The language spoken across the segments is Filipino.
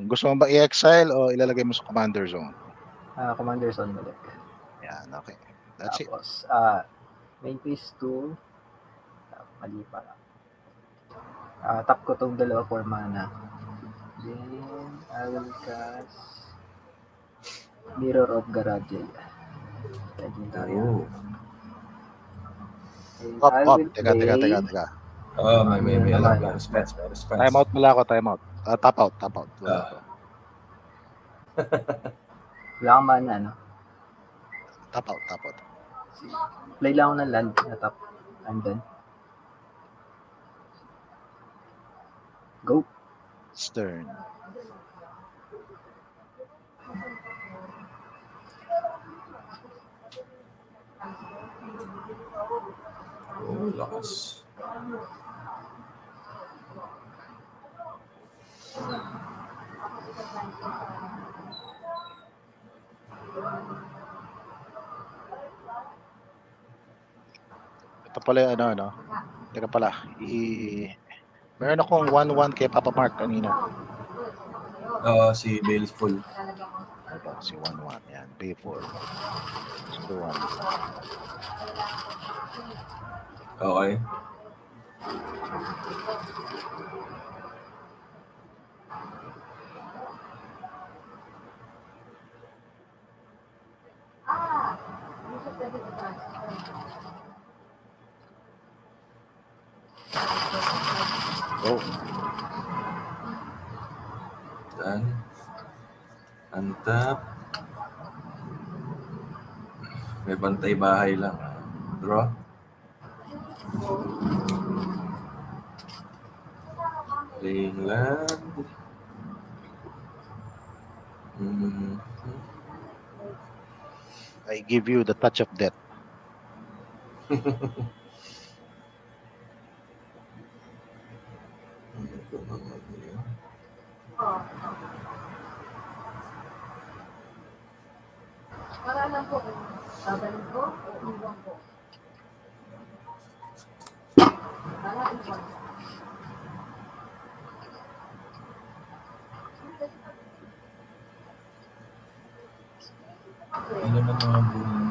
gusto mo ba i-exile o ilalagay mo sa commander zone? Commander zone balik. Yan, okay. That's it. Tapos, main phase 2, mali pala. Tap ko tong dalawa for mana. Then, I will cast Mirror of Garadriel. Legendary. And I will Teka. May alam lang. Response. Time out mula ako, time out. Top out. Wala ako. Wala kang mana, no? Top out. Play lang ako ng land na top. I'm done. Go. Stern. Lakas. Ito pala yung ano. Teka pala. Meron akong 1-1 kay Papa Mark kanina. Si Baleful. Ito, si 1-1. Yan, Bayful. So, 1. Okay. Go. Done. Untap. May bantay bahay lang. Draw. Playing land. I give you the touch of death. Para lang po, babalik ko o iwan ko? Para iwan. Ano naman mga buhay?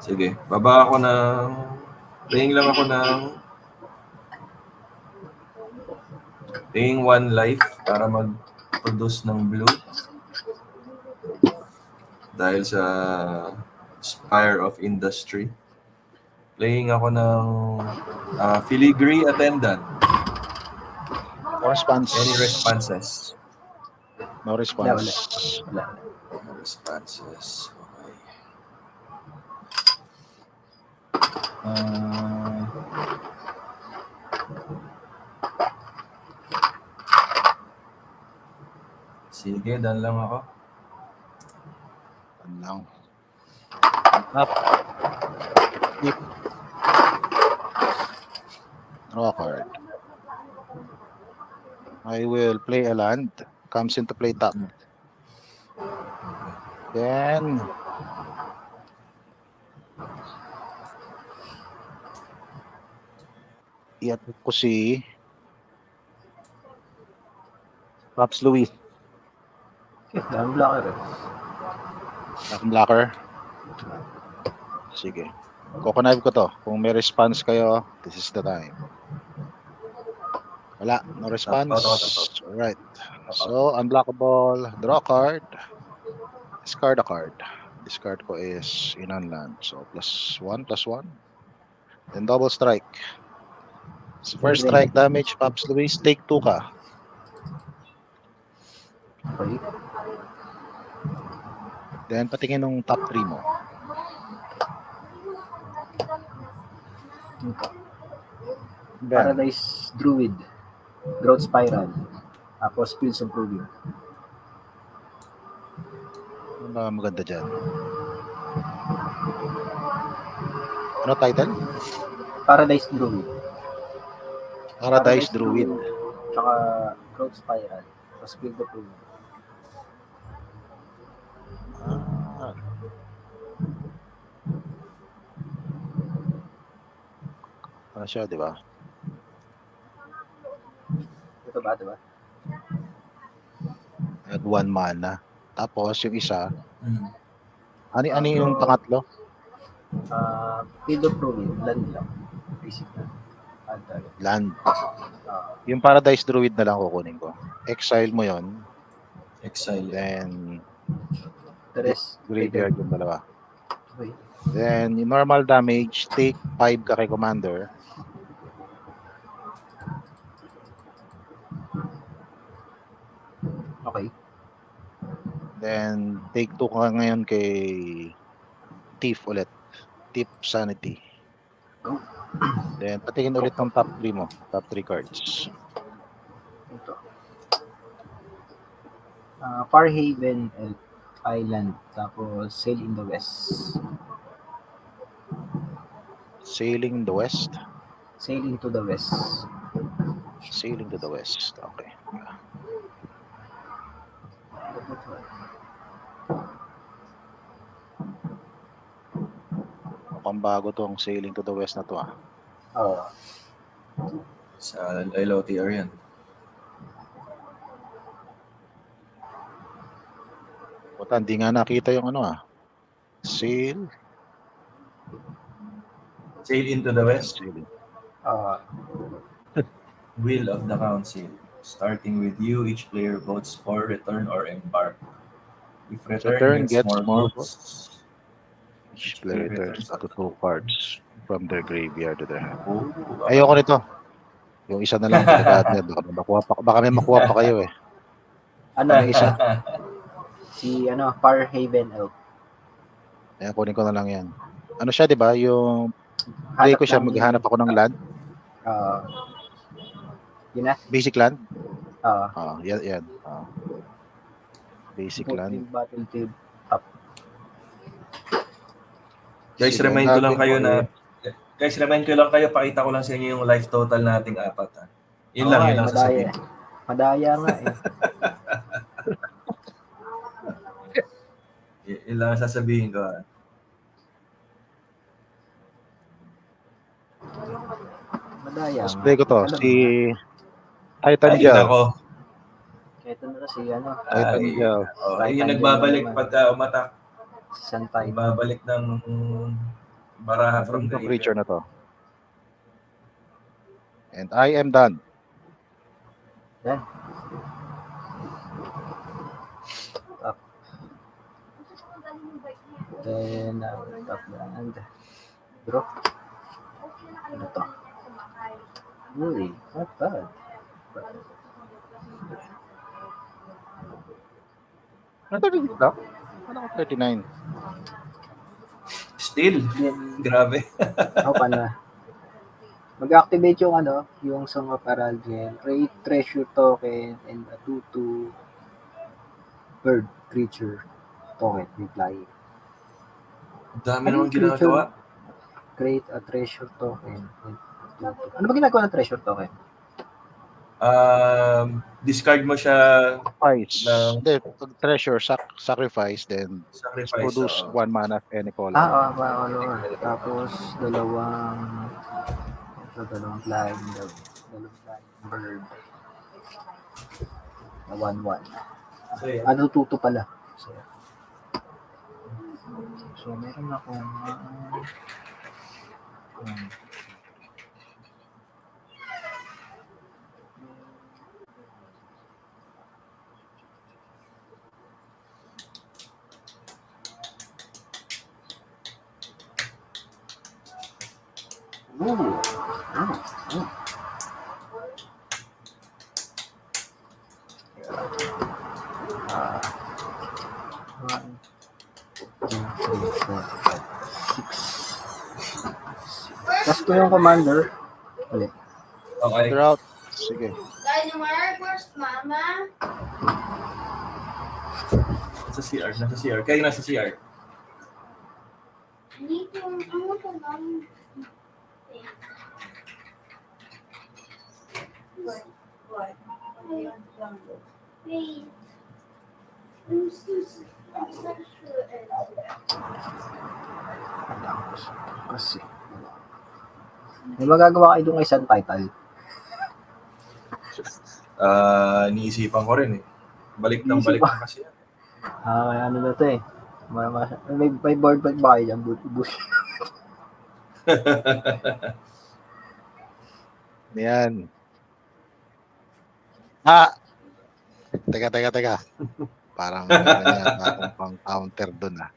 Sige, baba ako ng... Playing lang ako ng... Playing 1 life para mag-produce ng blue. Dahil sa Spire of Industry. Playing ako ng Filigree Attendant. No response. Any responses? No response. Wala. No responses. Okay. Sige, dan lang ako. Dan lang. Up. Keep. Draw a card. I will play a land. Comes into play top. Then i-attack ko si Pops Louis. Dami blocker. Blocker. Sige. Kukonnive ko to. Kung may response kayo, this is the time. Wala. No response. Alright. So, unblockable. Draw a card. Discard a card. Discard ko is in-on-land. So, +1, +1. Then double strike. So, first strike damage, Pops Luis. Take 2 ka. Okay. Then, patingin ng top 3 mo. Then, Paradise Druid. Growth Spiral. Tapos Fields of Proving. ano ba maganda dyan? Ano title? Paradise Druid. Paradise Druid. Tsaka Growth Spiral. Tapos Fields of Proving. Ano siya, di ba? Ito ba, diba? At 1 mana. Tapos yung isa, Hmm. ano yung pangatlo? Field of Ruin, land lang. Basic na. Antay. Land. Ah, Yung Paradise Druid na lang kukunin ko. Exile mo yon, Exile. then the rest, graveyard yung dalawa. Okay. Then, yung normal damage, take 5 ka kay commander. Okay. Then, take 2 ka ngayon kay Thief ulit. Thief Sanity. Go. Then, patingin ulit ng top 3 mo. Top 3 cards. Ito. Farhaven Island. Tapos Sail in the West. Sailing the West. Sailing to the West. Sailing to the West. Okay. Mukhang bago tong Sailing to the West na to ah. Oo. Sa LOTR yan. Puta, hindi nga nakita yung ano ah. Sail. Sail into the West. Sailing. Will of the Council. Starting with you, each player votes for return or embark. If return gets more votes, Each player returns up to 2 cards from their graveyard to their hand. oh, Ayoko nito. Yung isa na lang delikado yan. Baka may makuha pa kayo eh. Ano? Ano yung isa? Si Farhaven Elf. Ayan, kunin ko na lang yan. Ano siya, di ba? Yung play ko siya, maghanap ako ng land. Yun na? Basic land. Ah. Yan. Basic land. Battlefield. Guys, Sige, remind ko lang gagawin kayo ko na eh. Guys, remind ko lang kayo, pakita ko lang sa inyo yung life total nating 4 ha. Yun lang sasabihin. Madaya nga eh. Yun lang ang sasabihin ko ha. Madaya Let's nga. play ko to. Alam Si mo. Titan Ayun Gel. ako. Ito na si Titan Gel. Yung nagbabalik pagka umatak. Si Santay. Nagbabalik ng baraha from From the creature na to. And I am done. Yan. Up. Then, top land. Draw. Ano to? Really? Not bad. Natagigit lang? Ano ko 39? Still. Grabe. Ako na. Mag-activate yung Song of Aralgen, create treasure token, and a 2/2 bird creature token reply. Dami Ano naman yung creature? ginagawa. Create a treasure token. And a 2/2. Ano ba ginagawa ng treasure token? Discard mo siya Sacrifice. ng Hindi, pag treasure, sacrifice, then sacrifice. produce 1 mana of any color. Tapos dalawang flying bird na 1/1. So, yeah. Ano tuto pala. So meron akong Tapos ko yung commander. Ulit. Okay. Throughout. Sige. Where's Mama? Nasa CR. Kayo nasa CR. Dito, ano ka lang? What? Wait. I'm so sure. Kasi may magagawa kayo doon kay Sun Title. Iniisipan ko rin eh. Balik Iniisipan. ng kasi yan. Ano na to eh. May board bag ba kayo dyan? Bush. Yan. Teka. Parang meron yata akong pang counter dun ah.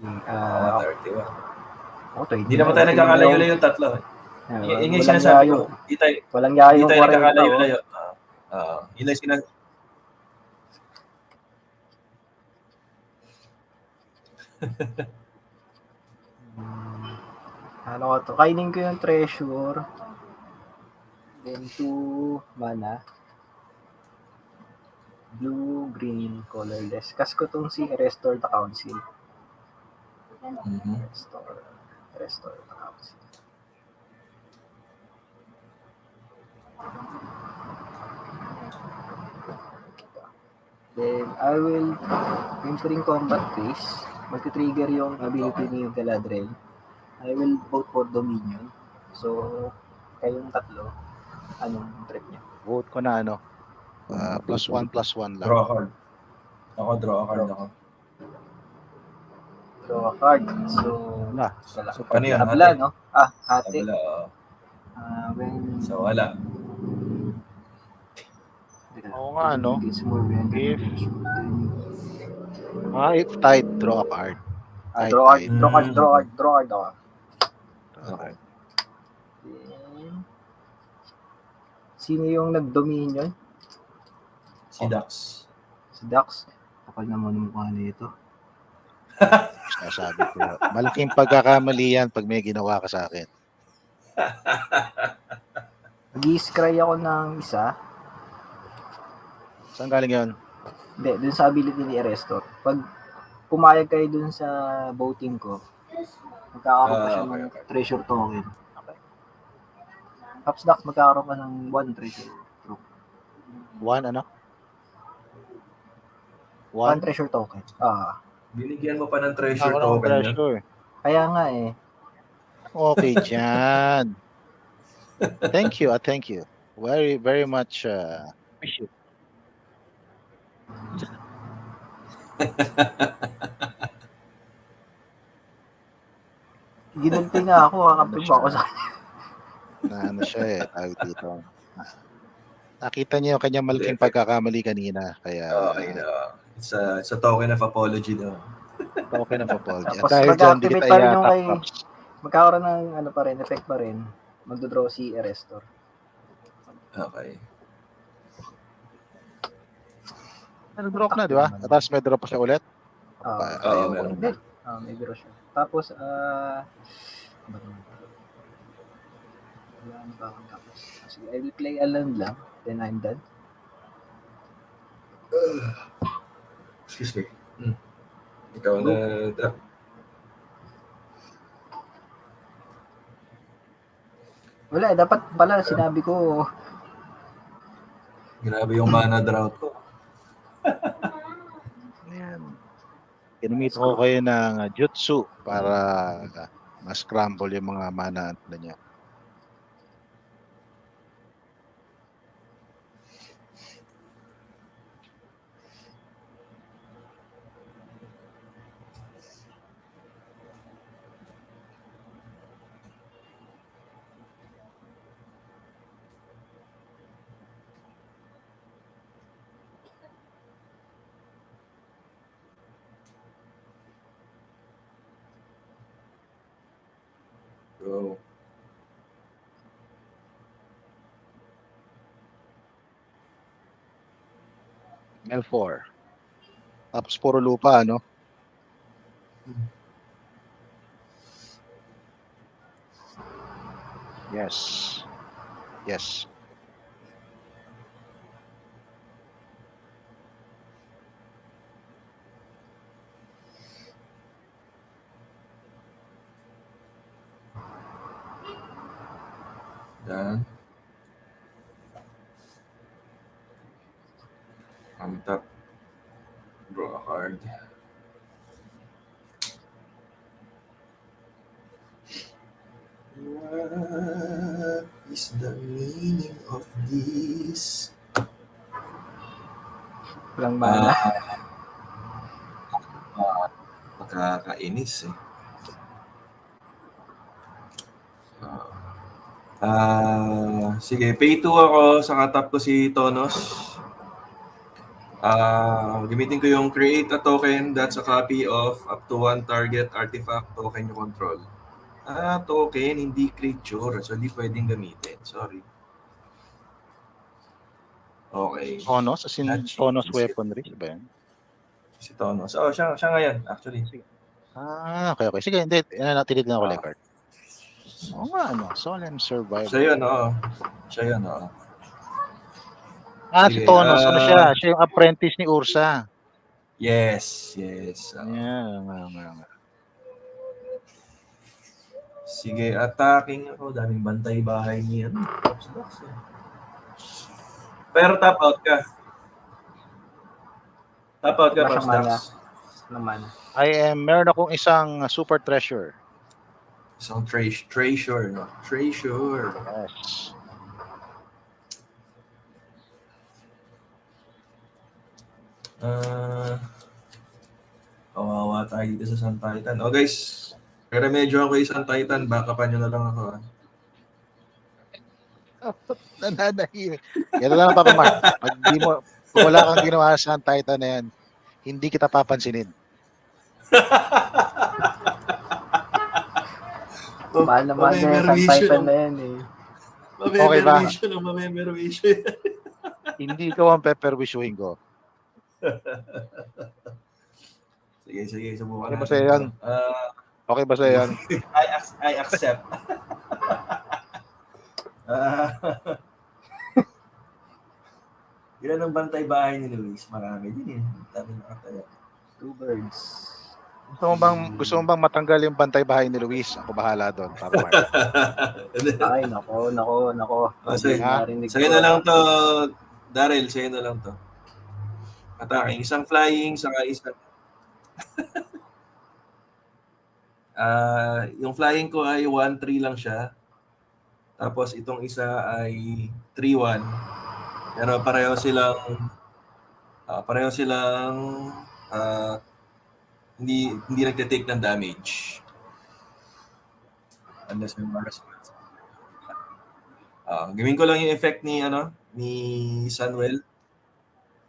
Oo, 31. Hindi naman tayo nagkakalayo-layo yung tatlo. Yun yung sinasabi ko. Walang yayo Hindi yung tayo 40. nagkakalayo-layo. Yun lang sinasabi. Ano ko to? Kainin ko yung treasure. Then 2 mana. Blue, green, colorless. Kas ko tong si Restore the Council. Restore the Council. Then I will entering combat phase. Magti-trigger yung ability ni Galadriel. I will vote for Dominion. So, kayong tatlo, anong trip niya? Vote ko na ano. +1 lang. Draw a card. Draw a card ako. Draw a card. So, Wala. So, paano yun? Habla, no? Hati. Habla, So, wala. Oo nga, no? It's more If tied, draw a card. Draw card ako. Okay. Then, sino yung nag-Dominion? Si Dax. Si Dax. Kapal naman yung mukha nito. Sasabi ko, malaking pagkakamali yan pag may ginawa ka sa akin. Mag-i-scry ako ng isa. Saan galing yun? Hindi, dun sa ability ni Arrestor. Pag pumayag kayo dun sa voting ko, magkakaroon pa siya ng treasure token. Okay. Pops Dax, magkakaroon ka ng 1 treasure token. 1 ano? 1 treasure token. Binigyan mo pa ng treasure token yun? Kaya nga eh. Okay dyan. Thank you. Very, very much appreciate. Ginulti nga ako, kakapit ba ako sa kanya? Ano siya eh, tawag dito. Nakita niyo yung kanyang malaking pagkakamali kanina. Kaya, it's a token of apology daw. Token of apology. Tapos Dahil dyan, di mag-activate kita pa rin yung kay, iyatak. magkakaroon ng effect pa rin. Magdodraw si Arrestor. Okay. Nag-drop na, di ba? Tapos may drop pa siya ulit. Meron. May draw siya. Tapos, wala na ba akong tapos? Sige, I will play a land lang. Then I'm done. Excuse me. Ikaw na. Wala, dapat pala sinabi ko. Grabe yung mana drought ko. Ayan. Kinumit ko kayo ng jutsu para ma-scramble yung mga mana na niya. Go. L4. Tapos puro lupa, ano? Yes. Yan. On top. Draw a card. is the meaning of this? Walang mana. Nakakainis eh. Sige, pay 2 ako, saka top ko si Tonos. Gamitin ko yung create a token that's a copy of up to one target artifact token you control. Token, hindi creature. So, hindi pwedeng gamitin. Sorry. Okay. Tonos, as in Magic. Tonos weaponry, ba yan? Si Tonos. Oh, siya ngayon, actually. Sige. Okay. Sige, hindi. Tinitignan ko record. Oo nga, Solemn Survivor. Siya yun, oo. Si Tonos, siya? Siya yung apprentice ni Ursa. Yes. Nga. Sige, attacking ako. Daming bantay bahay niya. Pero top out ka. Pops Dax. Naman. Meron akong isang super treasure. Isang treasure, no? Treasure. Yes. Kawawa tayo dito sa Sun Titan. Oh guys, pero medyo ako isang Titan, backupan nyo na lang ako. Nananahimik. Yan na lang, Papa Mark. Kung wala kang ginawa sa Sun Titan na yan, hindi kita papansinin. Mahal na mahal na yung Titan na yan eh. Okay ba? Mamemerwisyo. Hindi ikaw ang peperwisyohin ko. Sige, subukan Okay ba sa'yo yan? Okay ba sa'yo yan? I accept. Ilan ang bantay bahay ni Luis? Marami din eh. Dami nakataya. 2 birds. Gusto mo bang matanggal yung bantay bahay ni Luis? Ako bahala doon, Papa Mark. Ay, nako. Sa'yo na lang to, Daryl. Sa'yo na lang to. Attacking. Isang flying, saka isang... yung flying ko ay 1-3 lang siya. Tapos itong isa ay 3-1. Pero pareho silang hindi nagte-take ng damage. Unless may mga response. Gawin ko lang yung effect ni Sunwell.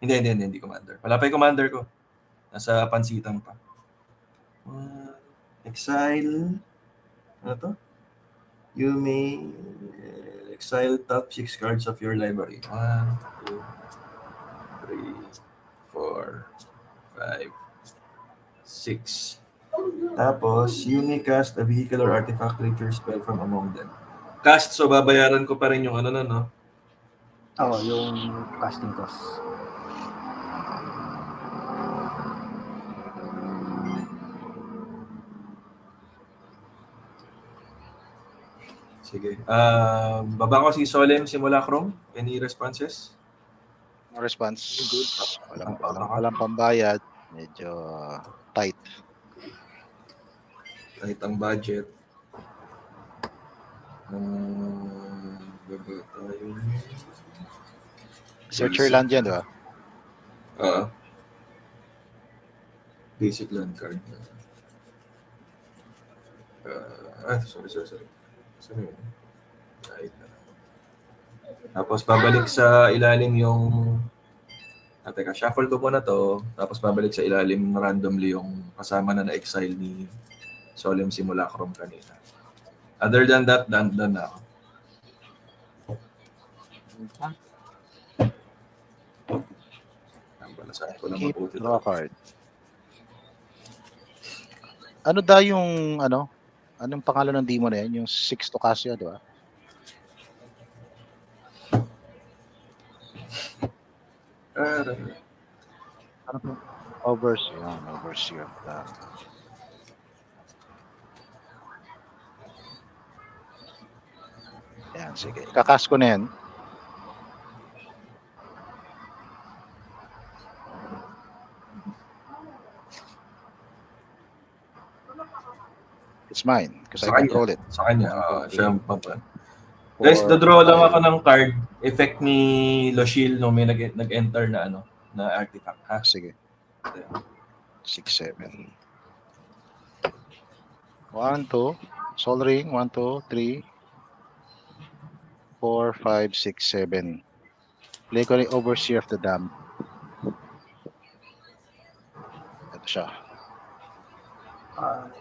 Hindi commander. Wala pa yung commander ko. Nasa pansitan pa. Exile. Ano to? You may exile top 6 cards of your library. 1, 2, 3, 4, 5, 6. Tapos, you may cast a vehicle or artifact creature spell from among them. Cast, so babayaran ko pa rin yung no? Oo, yung casting cost. Sige. Baba ko si Solemn Simulacrum. Any responses? No response. Walang pambayad. Medyo tight. Tight ang budget. Searcher land yan, di ba? Basic land card. Sorry. Tapos pabalik sa ilalim yung teka, shuffle ko muna to. Tapos pabalik sa ilalim randomly yung kasama na exile ni Solemn Simulacrum kanina. Other than that, done na ako. Balasahin ko lang Keep mabuti draw to. card. Ano daw yung anong pangalan ng demon na yan? Yung 6 to Cassia, di ba? Ano to? Overseer. Yan, sige. Kakas ko na yan. It's mine because I control it. Sa kanya, siya ang papa. Guys, four, dodraw lang five. ako ng card. Effect ni Loshil nung may nag-enter na na artifact. Ha? Sige. 6, 7. 1, 2. Sol Ring. 1, 2, 3, 4, 5, 6, 7. Play ko rin Overseer of the Dam. Ito siya.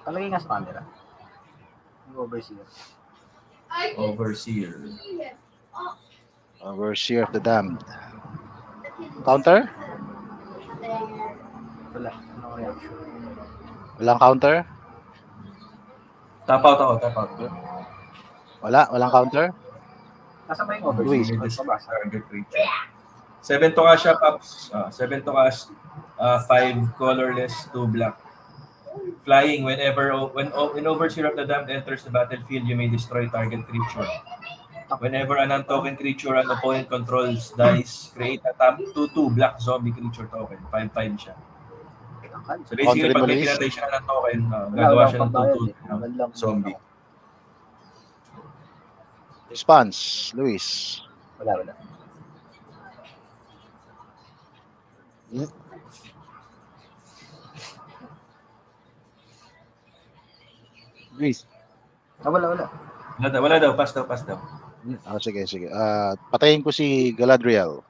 Talagay nga sa camera. Yung overseer. Overseer. Overseer of the Damned. Counter? Wala. Ano reaction? Walang counter? Tap out ako, tap out. Walang counter? Nasa ba yung Luis. overseer? Mabasa. Target creature. 7 to cast siya, Pops. 7 to cast, 5 colorless, 2 black. Flying, when Overseer of the Damned enters the battlefield, you may destroy target creature. Whenever an untoken creature an opponent controls dies, create a tap 2/2 black zombie creature token. 5/5 siya. So basically, Counter pag may Luis. pinatay siya ng token, Wala gagawa siya ng pambayad 2/2 eh. Wala lang. zombie. Response, Luis. Wala. Luis. Wala. Wala daw, pass daw. Sige. Patayin ko si Galadriel.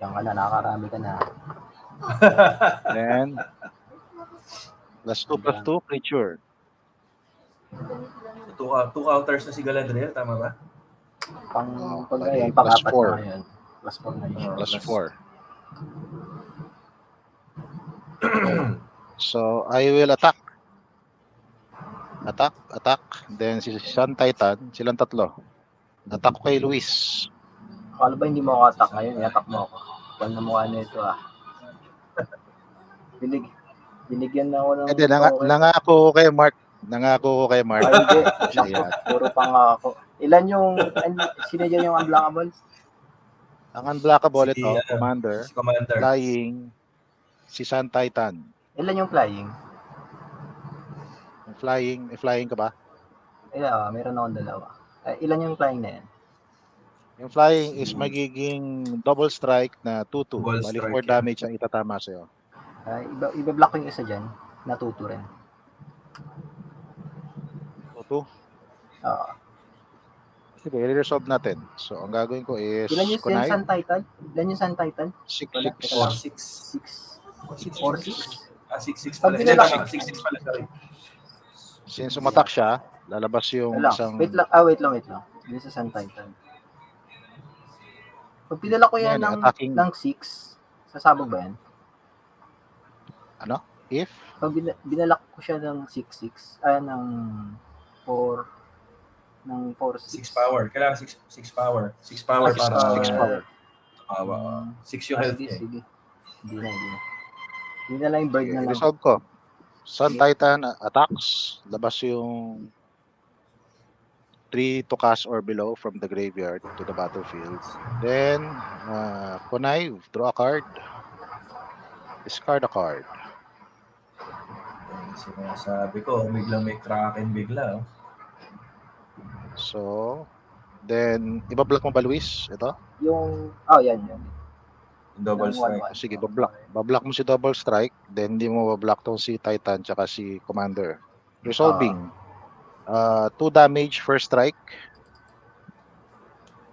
Yan ka na, nakakarami ka na. Then, +2/+2 creature. 2 counters na si Galadriel, tama ba? Pag Bali, yan, pang-apat +4. na yan. +4 na yun. +4. So, I will attack. Attack. Then, si Sun Titan, silang tatlo. Attack ko kay Luis. Akala ba hindi mo ako attack ngayon? I-attack mo ako. Kung na mukha na ito Binigyan na ako ng... Hindi, nangako ko kay Mark. Ay, hindi. Siya yan. Puro pangako. Ilan yung... Sino dyan yung unblockable? Ang unblockable Si, ito, Commander, Si Commander. Flying, si Sun Titan. Ilan yung flying? Flying ka ba? Meron akong dalawa. Ilan yung flying na yan? Yung flying is magiging double strike na 2/2. Double Bali strike, 4 yeah. damage ang itatama sa'yo. Iba-block ko yung isa dyan. Natuto rin. 2/2. Sige, i-resolve natin. So, ang gagawin ko is Ilan yung Kunai, Sun Titan? Ilan yung Sun Titan? 6/6. 4/6. 6. 6/6 Pag pala. binalak- Tama, 6/6 pala. Sorry. Since umatak siya, lalabas yung Wait isang... Wait lang. Dito sa Sun Titan. Pag pinala ko yan Yan, attacking. ng 6, sasabog ba yan? If Pag binalak ko siya ng 6/6, ng 4, ng 4/6. 6 power. Kailangan 6 power. 6 power Ah, para 6 power. tumawa. 6 yung health niya. Sige. Hindi na lang yung bird na lang. resolve ko. Sun Titan attacks, labas yung 3 to cast or below from the graveyard to the battlefield. Then, connive, draw a card, discard a card. Sinasabi ko, biglang may Kraken bigla. So, then, ibablock mo ba, Luis? Ito? Yung, yan. Double Yung strike. 1/1. Sige, bablock mo si double strike, then hindi mo bablock tong si Titan tsaka si Commander. Resolving. 2 damage first strike.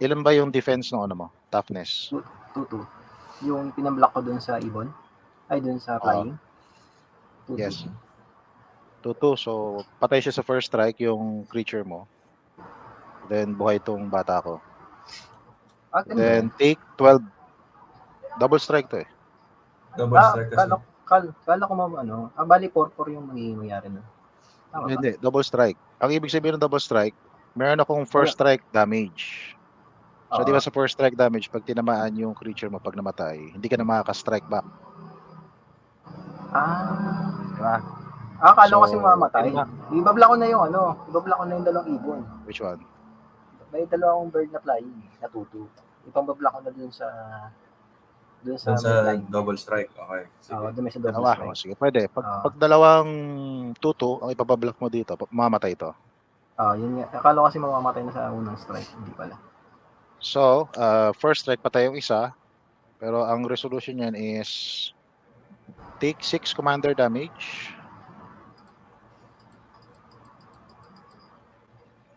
Ilan ba yung defense ng ano mo? Toughness. 2/2. Yung pinablock ko dun sa ibon. Ay, dun sa flying. 2/2. Yes. 2/2. So, patay siya sa first strike yung creature mo. Then, buhay tong bata ko. Ganun Then, take 12. Double strike to eh. Double ba? strike kasi. Kala ko bali 4/4 yung mangyayari nun. Tama ba? Hindi, double strike. Ang ibig sabihin ng double strike, meron akong first strike damage. So, di ba sa first strike damage, pag tinamaan yung creature mo pag namatay, hindi ka na makaka-strike back. Diba? Kala ko So, kasi mamatay. diba? Ibablock ko na yung dalawang ibon. Which one? May dalawang bird na flying, natuto. Ipambablock ko na dun sa Dun sa flying. double strike. Okay. Sige. Dun may sa double Dalawa. strike. Sige, pwede. Pag dalawang tuto, ang ipabablock mo dito, mamamatay ito. Yun nga. Akala ko kasi mamamatay na sa unang strike. Hindi pala. So, first strike patay yung isa. Pero ang resolution niyan is take 6 commander damage.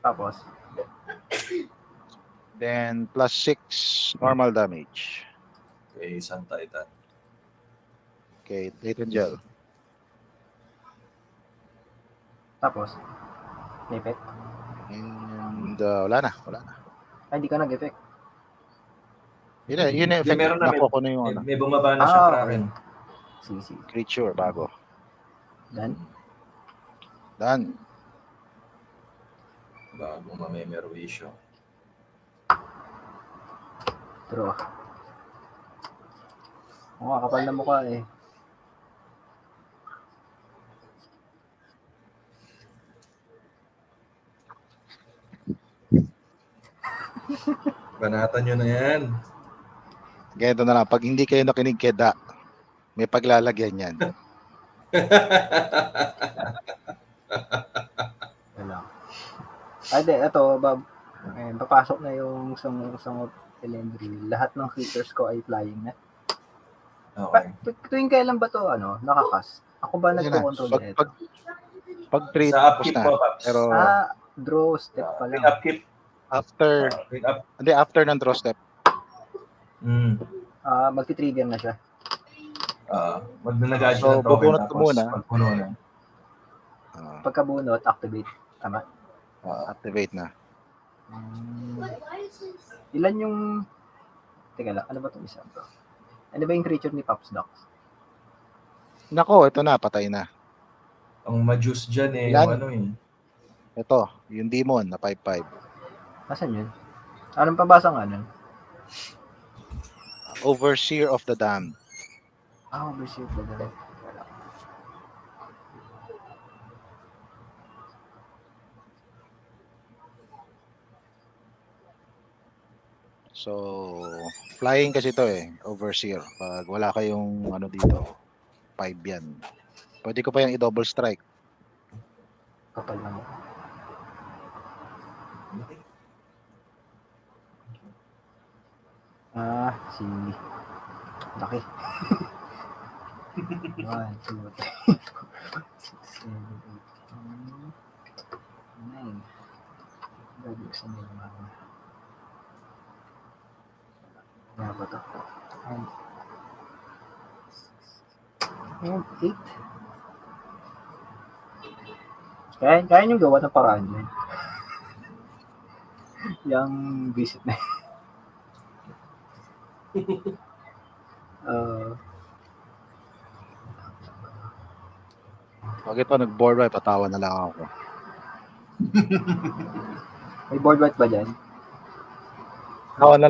Tapos, Then plus 6 normal damage. Kay Sun Titan. Okay, Late Angel. tapos, may effect. And wala na. Ay, hindi ka nag-effect. Yun na yung effect. meron na, Nakuha ko na yung May bumaba na siya, Kraken. Sige. creature bago. Done. Done. Bagong mamemerwisyo. Draw. Kapal na mukha eh. Banatan nyo na yan. Ganito na lang. Pag hindi kayo nakinig kay Da, may paglalagyan yan. Wala. Ito, Bob. Papasok na yung Song of Elendril. Lahat ng creatures ko ay flying na. Okay. Tuwing kailan ba to nakakas? Ako ba Yun na. nagko-control nito? Pag trade, Sa tapos upkeep na. po, Paps. Pero Draw step pa May lang. upkeep. after, May up. hindi, after ng draw step. Magti-trigger na siya. Magnanagay So, siya ng token bubunot ko tapos muna. pag puno na. Pagkabunot, activate. Tama. Activate na. Ilan yung... Teka lang, ano ba itong isa to? Ano ba yung creature ni Pops Doc? Nako, ito na, patay na. Ang ma-juice dyan Ilan? yung Ito, yung demon na 5/5. Nasaan yun? Anong pabasa nga nun? Overseer of the Damned. Overshield na dala. Wala. So, flying kasi ito overseer. Pag wala kayong ano dito, 5 yan. Pwede ko pa yung i-double strike. Kapal na mo. Si... Laki. 1, 2, 3, 4, 5, 6, 7, 8, 9. Babuksan mo yung mga. Nga ba ito? And 8. Kaya nyo gawa ng paraan yun. Yung visit na yun. Pag ito nag-board wipe, patawa na lang ako. May board wipe ba dyan? Tatawa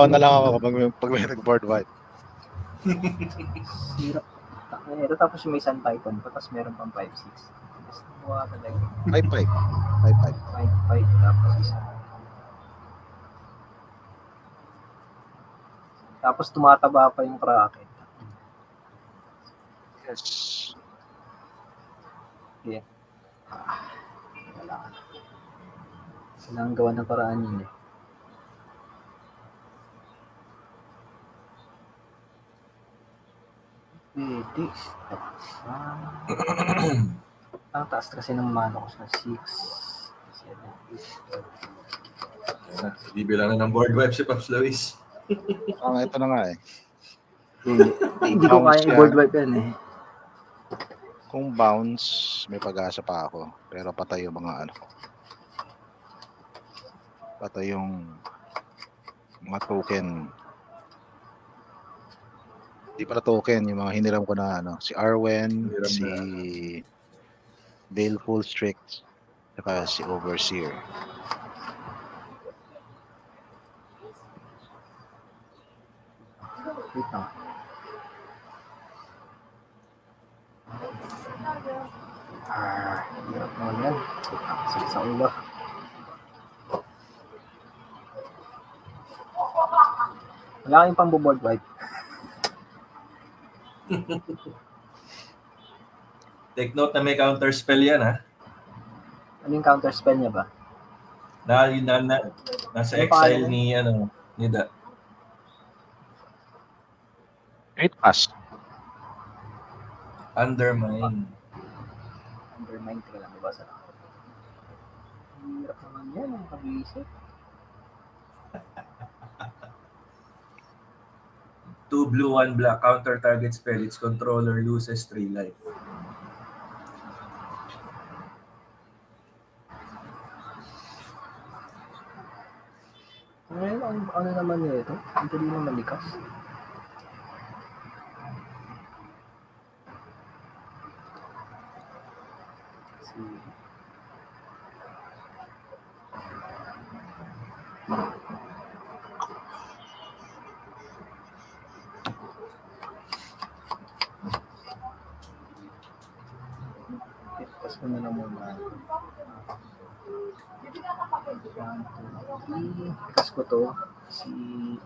na lang ako pag may nag-board wipe. Sira. Ito tapos may Sun Titan pa, tapos meron pang 5-6. Mas nakuha talaga. 5/5. 5-5 tapos isa. Tapos tumataba pa yung Kraken. Yes. Wala. Kailangan gawa ng paraan yun eh. Pwede. Ang taas kasi ng mana ko sa 6, 7, 8. Bibilang na ng board wipe si Pops Luis. Ito na nga Hindi ko Bounce kaya yan. i-board wipe yan eh. Kung bounce, may pag-asa pa ako. Pero patay yung mga patay yung mga token. Hindi pala token, yung mga hiniram ko na si Arwen, Hiniram si na. Baleful Strix, saka si Overseer. Wait lang. Hirap naman yan. Sakit sa ulo. Wala kayong pang board wipe. Take note na may counter spell yan, ha? Ano yung counter spell niya ba? Nasa Ano exile pangalan ni Da. 8 pass. Undermine. Undermine ka lang, diba? Hirap naman yan, ang kabilisip. 2 blue, 1 black. Counter target spell. Its controller loses 3 life. Ano naman niya ito? Ang dali na malikas. Tapos ko na lang muna. Kas ko to, si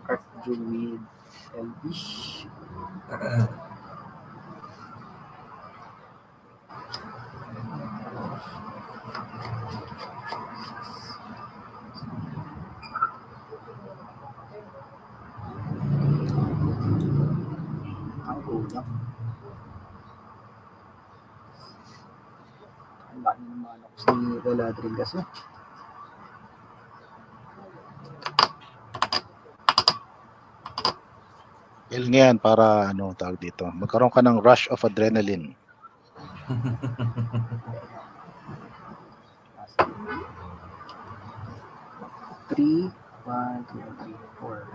Archdruid Elvish. Ang kulang. Ang laki ng manok si Galadriel kasi. Ilan yan para ano tawag dito. Magkaroon ka ng rush of adrenaline. Three, 1, 2, 3, 4,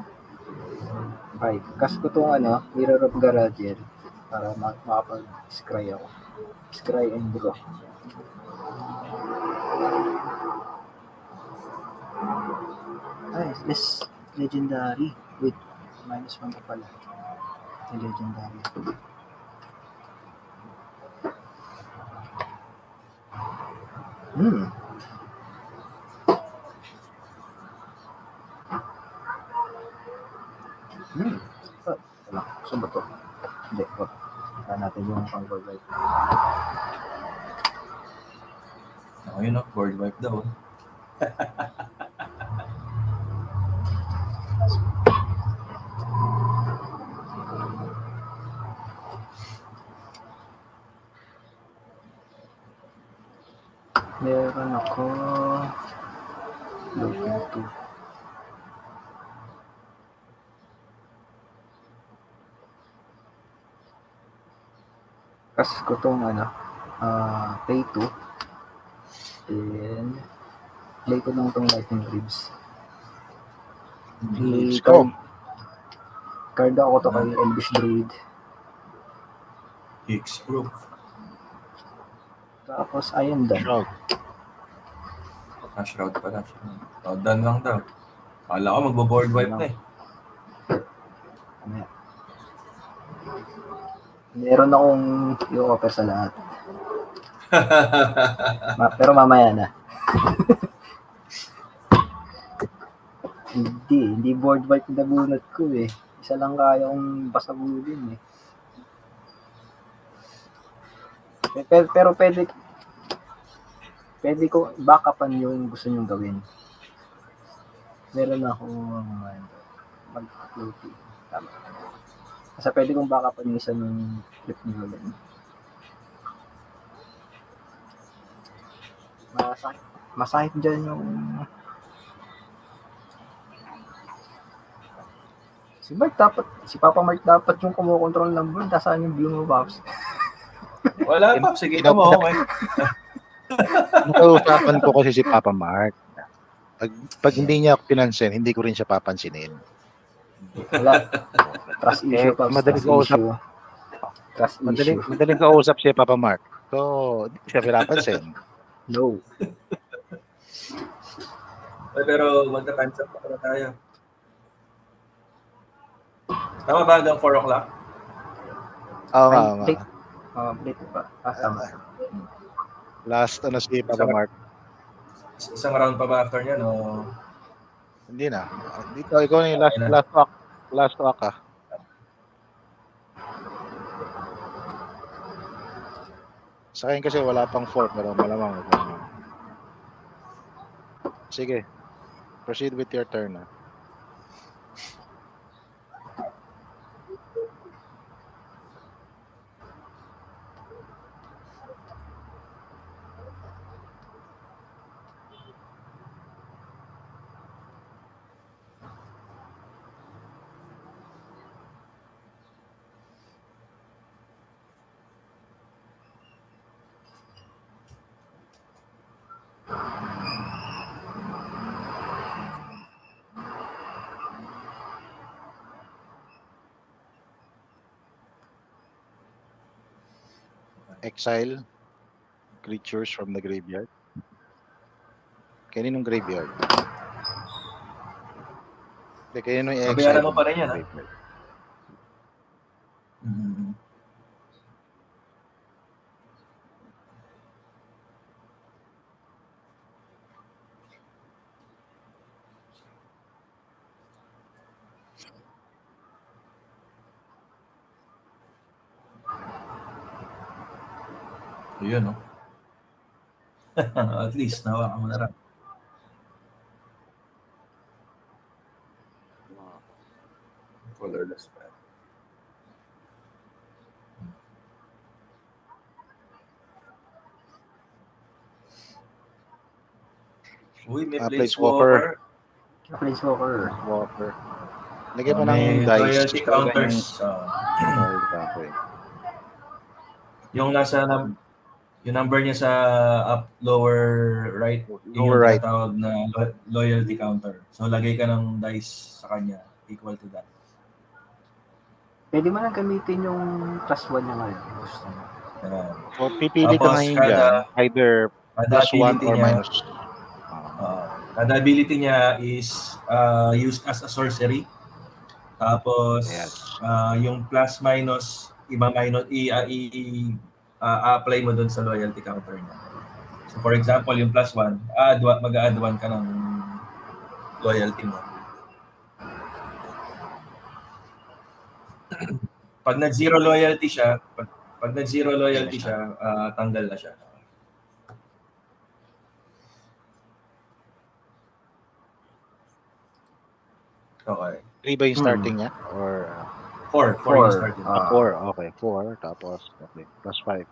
5. Kas ko itong Mirror of Galadriel para makapag-scry ako. Scry and draw. This legendary. Wait, -1 pa pala. Yung legendary. Wala. Saan ba to? Hindi. Saan natin yung pang-board wipe. Yun o, board wipe daw. Meron ako looking to. Kasi ko tong pay to. Then play ko lang tong lightning ribs. Let's go. Card ako to kay Elvish Druid. Hexproof. Tapos Iron Dan. Shroud. Shroud pala. Dan lang daw. Kala ko magbo-board wipe na eh. Meron akong i-offer sa lahat. Pero mamaya na. Hindi board wipe na bunot ko eh. Isa lang kaya kong basagulin eh. Pero pwede ko backupan yung gusto nyong gawin. Meron ako mag-upload. Tama. Kasi pwede kong backupan yung isa ng trip nyo gawin. Masakit dyan yung si Papa Mark dapat yung kumukontrol ng board. Nasaan yung blue mo, Pops? Wala pa. Sige ka mo. Okay. Nakausapan ko kasi si Papa Mark. Pag hindi niya ako pinansin, hindi ko rin siya papansinin. Wala. Trust issue, Pops. Madaling kausap. Madaling kausap si Papa Mark. So, hindi siya pinapansin. No. Pero magta-times up na tayo. Tama ba hanggang 4 o'clock? Oo nga. Break pa. Tama. Last si Papa Mark. Isang round pa ba after niya, no? Hindi na. Ikaw na yung last walk ah. Sa akin kasi wala pang 4 pero malamang. Sige. Proceed with your turn. Exile creatures from the graveyard. Kaninong graveyard? Hindi, kaninong i-exile Babayaran mo mo pa rin yan, ha? graveyard? Mm. Yun, no? At least, nawakan mo na rin. Colorless pa. Uy, may Planeswalker. Planeswalker. Planeswalker. Walker. Lagyan mo ng May dice. loyalty counters. Loyalty counter. Yung yung number niya sa lower right, yun Lower yung right. tinatawag na loyalty counter. So, lagay ka ng dice sa kanya equal to that. Pwede mo lang gamitin yung +1 niya ngayon. Gusto mo. So, pipili ka Tapos, ngayon dyan. Either Kada +1 ability or niya, minus. kada ability niya is used as a sorcery. Tapos, Yes. yung plus minus, apply mo dun sa loyalty counter niya. So, for example, yung +1, mag-add 1 ka ng loyalty mo. Pag nag-zero loyalty siya, tanggal na siya. Okay. 3 ba yung starting niya? Or 4 yung starting. 4? Okay, 4. Tapos, okay, +5.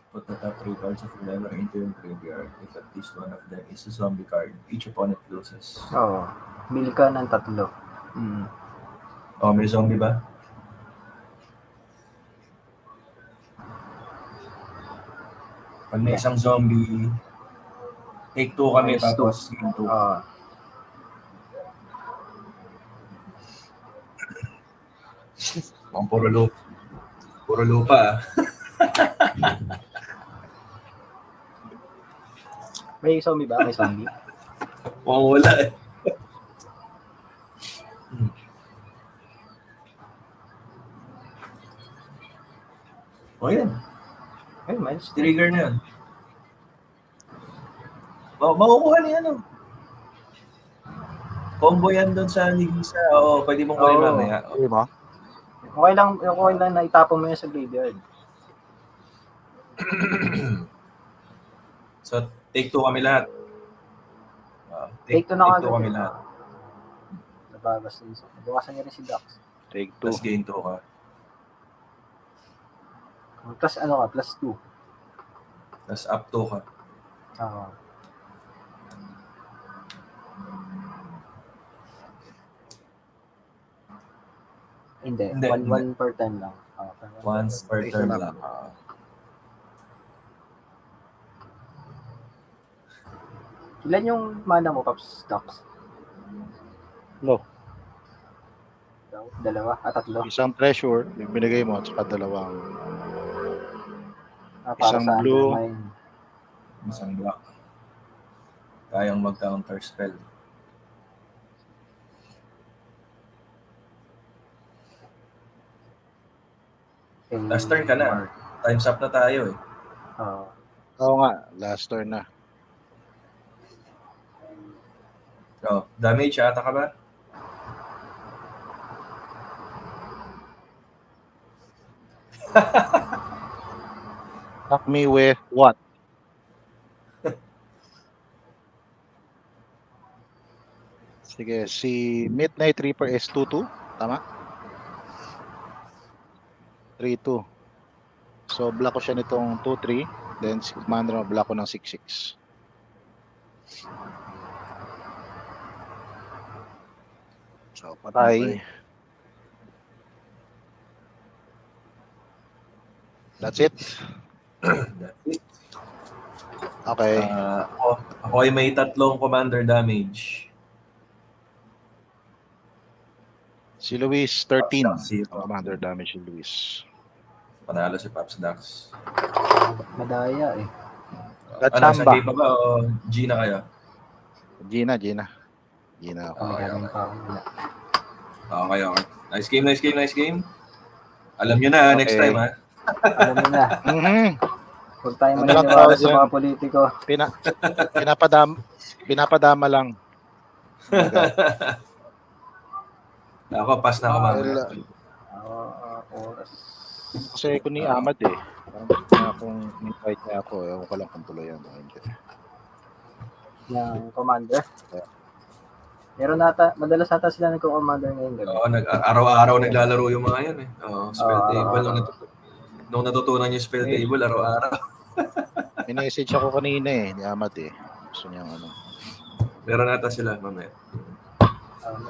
Put the top 3 cards of your level into your graveyard. If at least one of them is a zombie card, each opponent loses. Oo. Bili ka ng 3. Oh, may zombie ba? Pag may isang zombie, take 2 kami, Minus tapos game 2. Puro lupa. May zombie ba? May zombie? Wala eh. O yan, Ay, minus 2. trigger na yan. Makukuha niya ano. Combo yan doon sa Nigisa. Oo, pwede mong kunin mamaya. Okay mo? Okay lang na itapon mo yan sa graveyard. So, take 2 kami lahat. Take 2 na take 2 kami lahat. Nababas din. Bukasan niya rin si Dax. Take 2. Tapos gain 2 ka. Plus ano ka? Plus 2. Tapos up 2 ka. Oo. Hindi. One per turn lang. Once per Isa turn lang. lang. Ilan yung mana mo, Pops Dax? No. 2? 3? Isang treasure, yung binigay mo, at saka dalawang Para isang sa blue. undermine. Isang black. Kayang mag-counter spell. Last turn ka na. Time's up na tayo eh. Oo. Oo nga, last turn na. Oh, damage, ata ka ba? Attack me with what? Sige, si Midnight Reaper is 2-2. Tama? 3-2. So, block ko siya nitong 2-3. Then, si Commander, block ko ng 6-6. So, patay. Okay. That's it. That's it. Okay. Ako ay may 3 commander damage. Si Luis, 13. Pops Dax, 0. Commander damage si Luis. Panalo si Pops Dax. Madaya eh. Gatsamba. Sa pa ba o G na kayo? Gina ako. Kami galing pa ako wala. Okay. Nice game. Alam nyo na, next Okay. time ha. Alam mo na, Mhm. huwag tayo Ano lang maniniwala tawag sa yan? mga politiko. Pinapadama lang. Ako, pass na ako mamaya. Oras. Kasi ko ni Ahmad eh. Parang gusto niya akong invite niya ako. Ewan ko lang kung tuloy yan. o hindi. Ng commander. Meron nata, madalas ata sila nagko-commander ngayon gabi. Oo, araw-araw naglalaro yung mga yan eh. Oo, spell Oo, table. araw-araw. Nung natutunan yung spell Eh. table, araw-araw. Minessage ako kanina eh. Ni Ahmad eh. Gusto niya ano. Meron nata sila mamaya.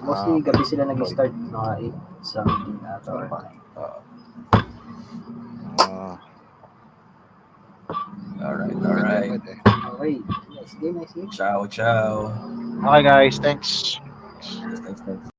Mostly gabi sila nag-start mga 8 something ata. Ah, Alright. pwede. Okay, nice game. Ciao. Okay guys, thanks. Thanks.